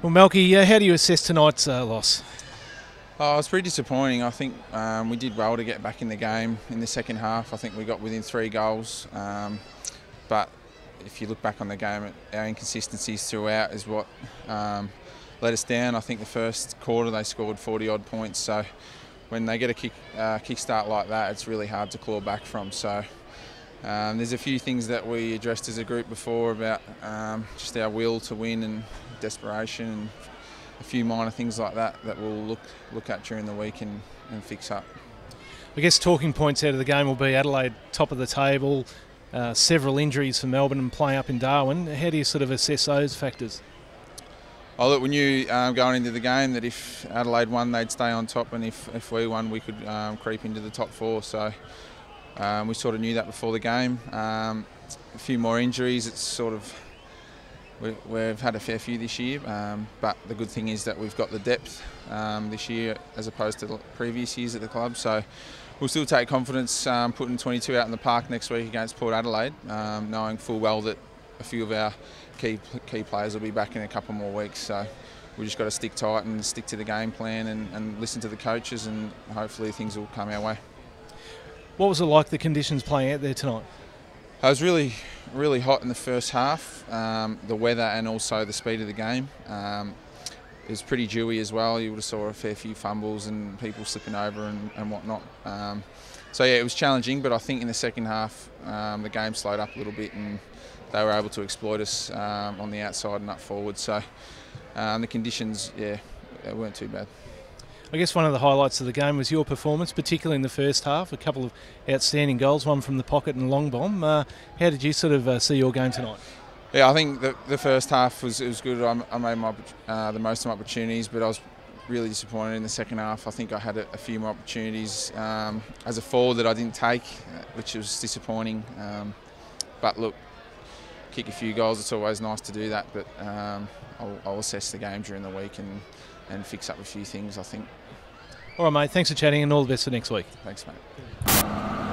Well, Melky, how do you assess tonight's loss? Oh, it was pretty disappointing. I think we did well to get back in the game in the second half. I think we got within 3 goals. But if you look back on the game, our inconsistencies throughout is what let us down. I think the first quarter they scored 40-odd points. So when they get a kick start like that, it's really hard to claw back from. So there's a few things that we addressed as a group before about just our will to win and desperation and a few minor things like that that we'll look at during the week and fix up. I guess talking points out of the game will be Adelaide top of the table, several injuries for Melbourne and playing up in Darwin. How do you sort of assess those factors? Oh, look, we knew going into the game that if Adelaide won, they'd stay on top, and if we won, we could creep into the top 4. So we sort of knew that before the game. A few more injuries. It's sort of we've had a fair few this year, but the good thing is that we've got the depth this year as opposed to the previous years at the club. So we'll still take confidence putting 22 out in the park next week against Port Adelaide, knowing full well that a few of our key players will be back in a couple more weeks. So we just got to stick tight and stick to the game plan and listen to the coaches, and hopefully things will come our way. What was it like, the conditions playing out there tonight? It was really hot in the first half, the weather and also the speed of the game. It was pretty dewy as well. You would have saw a fair few fumbles and people slipping over and whatnot. So yeah, it was challenging, but I think in the second half the game slowed up a little bit and they were able to exploit us on the outside and up forward. So the conditions, yeah, weren't too bad. I guess one of the highlights of the game was your performance, particularly in the first half. A couple of outstanding goals, one from the pocket and long bomb. How did you sort of see your game tonight? Yeah, I think the first half was good. I made the most of my opportunities, but I was really disappointed in the second half. I think I had a few more opportunities as a forward that I didn't take, which was disappointing. But look, kick a few goals, it's always nice to do that, but I'll assess the game during the week and fix up a few things, I think. All right, mate, thanks for chatting and all the best for next week. Thanks, mate.